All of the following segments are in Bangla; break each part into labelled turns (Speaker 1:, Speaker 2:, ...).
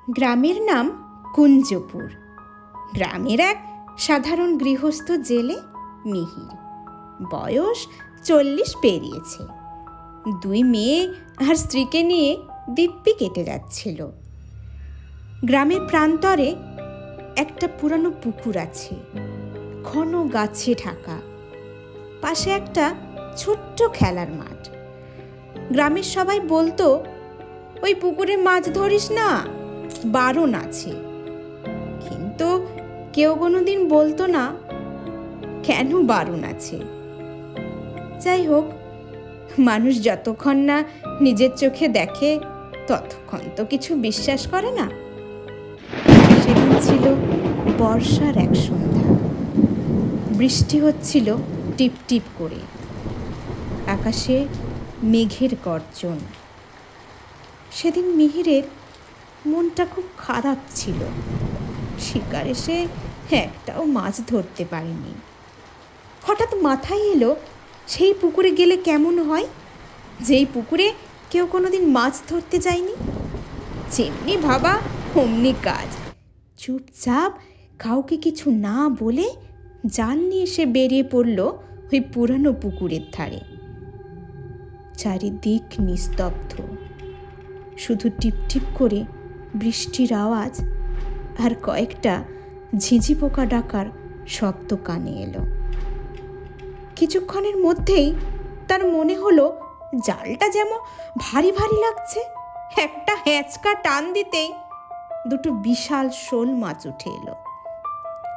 Speaker 1: গ্রামের নাম কুঞ্জপুর। গ্রামের এক সাধারণ গৃহস্থ জেলে মিহির। বয়স 40 পেরিয়েছে। 2 মেয়ে আর স্ত্রীকে নিয়ে দিব্যি কেটে যাচ্ছিল। গ্রামের প্রান্তরে একটা পুরানো পুকুর আছে, ঘন গাছে ঢাকা। পাশে একটা ছোট্ট খেলার মাঠ। গ্রামের সবাই বলতো, ওই পুকুরে মাছ ধরিস না, বারণ আছে। কিন্তু কেউ কোনোদিন বলতো না কেন বারণ আছে। যাই হোক, মানুষ যতক্ষণ না নিজের চোখে দেখে ততক্ষণ তো কিছু বিশ্বাস করে না। সেদিন ছিল বর্ষার এক সন্ধ্যা। বৃষ্টি হচ্ছিল টিপ টিপ করে। আকাশে মেঘের গর্জন। সেদিন মিহিরের মনটা খুব খারাপ ছিল। শিকারে সে একটাও মাছ ধরতে পারেনি। হঠাৎ মাথায় এলো, সেই পুকুরে গেলে কেমন হয়, যেই পুকুরে কেউ কোনোদিন মাছ ধরতে যায়নি। যেমনি ভাবা অমনি কাজ। চুপচাপ কাউকে কিছু না বলে জাল নিয়ে সে বেরিয়ে পড়ল ওই পুরানো পুকুরের ধারে। চারিদিক নিস্তব্ধ, শুধু টিপটিপ করে বৃষ্টির আওয়াজ আর কয়েকটা ঝিঁঝি পোকা ডাকার শব্দ কানে এলো। কিছুক্ষণের মধ্যেই তার মনে হলো জালটা যেমন ভারী ভারী লাগছে। একটা হ্যাঁচকা টান দিতেই 2 বিশাল শোল মাছ উঠে এলো।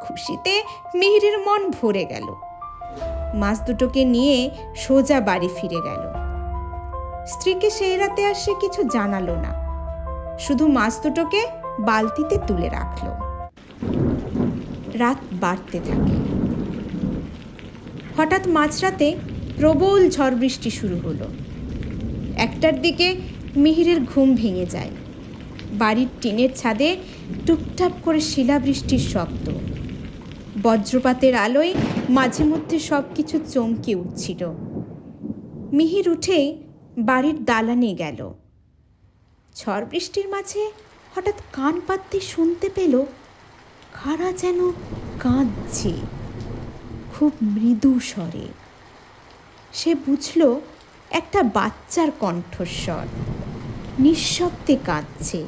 Speaker 1: খুশিতে মিহিরের মন ভরে গেল। মাছ দুটোকে নিয়ে সোজা বাড়ি ফিরে গেল। স্ত্রীকে সেই রাতে আর সে কিছু জানালো না, শুধু মাছ দুটোকে বালতিতে তুলে রাখলো। রাত বাড়তে থাকে। হঠাৎ মাঝরাতে প্রবল ঝড় বৃষ্টি শুরু হলো। 1টার দিকে মিহিরের ঘুম ভেঙে যায়। বাড়ির টিনের ছাদে টুপটাপ করে শিলাবৃষ্টির শব্দ। বজ্রপাতের আলোয় মাঝে মধ্যে সব কিছু চমকে উঠছিল। মিহির উঠেই বাড়ির দালানে গেল। ঝড় বৃষ্টির মাঝে হঠাৎ কান পাততে শুনতে পেল কারা যেন কাঁদছে, খুব মৃদু স্বরে। সে বুঝল একটা বাচ্চার কণ্ঠস্বর, নিঃশব্দে কাঁদছে।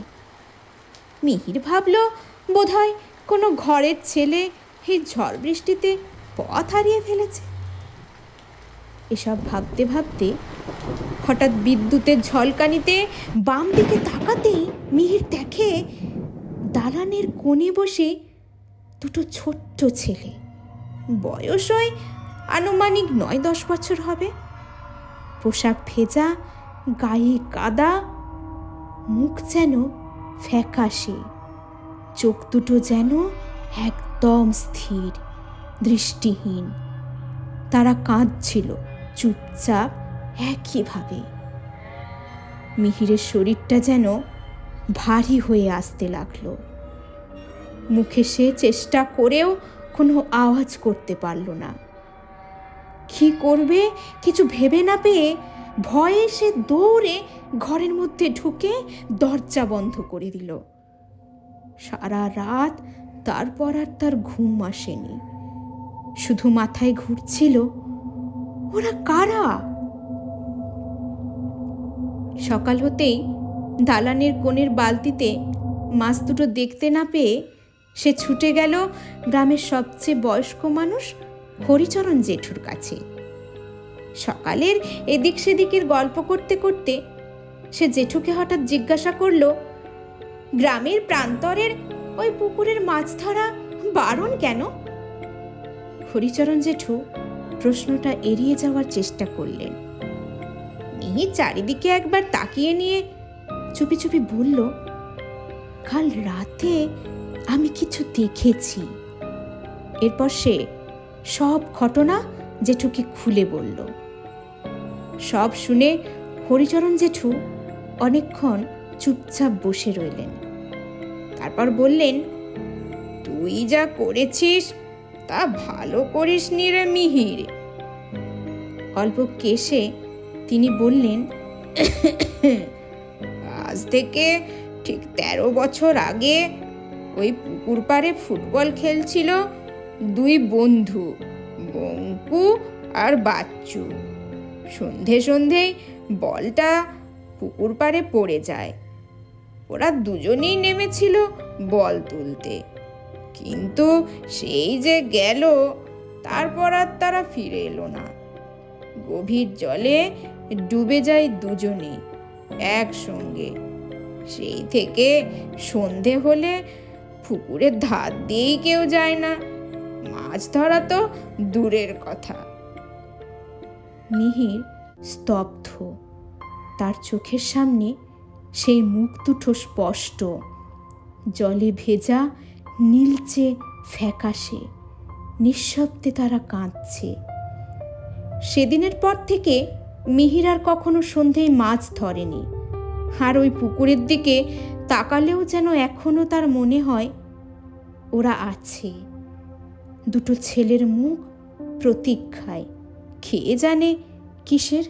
Speaker 1: মিহির ভাবল বোধহয় কোনো ঘরের ছেলে এই ঝড় বৃষ্টিতে পথ হারিয়ে ফেলেছে। এসব ভাবতে ভাবতে হঠাৎ বিদ্যুতের ঝলকানিতে বাম দিকে তাকাতেই মিহির দেখে দালানের কোণে বসে 2 ছোট্ট ছেলে। বয়স হয় আনুমানিক 9-10 বছর হবে। পোশাক ভেজা, গায়ে কাদা, মুখ যেন ফ্যাকাশে, চোখ দুটো যেন একদম স্থির, দৃষ্টিহীন। তারা কাঁদছিল চুপচাপ একইভাবে। মিহিরের শরীরটা যেন ভারী হয়ে আসতে লাগলো। মুখে সে চেষ্টা করেও কোনো আওয়াজ করতে পারল না। কি করবে কিছু ভেবে না পেয়ে ভয়ে সে দৌড়ে ঘরের মধ্যে ঢুকে দরজা বন্ধ করে দিল। সারা রাত তারপর আর তার ঘুম আসেনি। শুধু মাথায় ঘুরছিল ওরা কারা। সকাল হতেই দালানের কোণের বালতিতে মাছ দুটো দেখতে না পেয়ে সে ছুটে গেল গ্রামের সবচেয়ে বয়স্ক মানুষ হরিচরণ জেঠুর কাছে। সকালের এদিক সেদিকের গল্প করতে করতে সে জেঠুকে হঠাৎ জিজ্ঞাসা করল, গ্রামের প্রান্তরের ওই পুকুরের মাছ ধরা বারণ কেন? হরিচরণ জেঠু প্রশ্নটা এড়িয়ে যাওয়ার চেষ্টা করলেন। মিহির চারিদিকে একবার তাকিয়ে নিয়ে চুপি চুপি বলল, কাল রাতে আমি কিছু দেখেছি। এরপর সে সব ঘটনা জেঠুকে খুলে বলল। সব শুনে হরিচরণ জেঠু অনেকক্ষণ চুপচাপ বসে রইলেন। তারপর বললেন, তুই যা করেছিস তা ভালো করিসনি রে মিহির। অল্প কেশে তিনি বললেন, আজ থেকে ঠিক 13 বছর আগে ওই পুকুর পাড়ে ফুটবল খেলছিল দুই বন্ধু, বঙ্কু আর বাচ্চু। সন্ধে সন্ধেই বলটা পুকুর পাড়ে পড়ে যায়। ওরা দুজনেই নেমেছিল বল তুলতে, কিন্তু সেই যে গেল, তারপর আর তারা ফিরে এলো না। গভীর জলে ডুবে যায় দুজনে একসঙ্গে। সেই থেকে সন্ধে হলে পুকুরের ধার দিয়েই কেউ যায় না, মাছ ধরা তো দূরের কথা। মিহির স্তব্ধ। তার চোখের সামনে সেই মুখ দুটো স্পষ্ট, জলে ভেজা, নীলচে ফ্যাকাশে। নিঃশব্দে তারা কাঁদছে। সেদিনের পর থেকে মিহির আর কখনো সন্ধেয় মাছ ধরেনি। আর ওই পুকুরের দিকে তাকালেও যেন এখনো তার মনে হয় ওরা আছে। দুটো ছেলের মুখ প্রতীক্ষায়, খেয়ে জানে কিসের।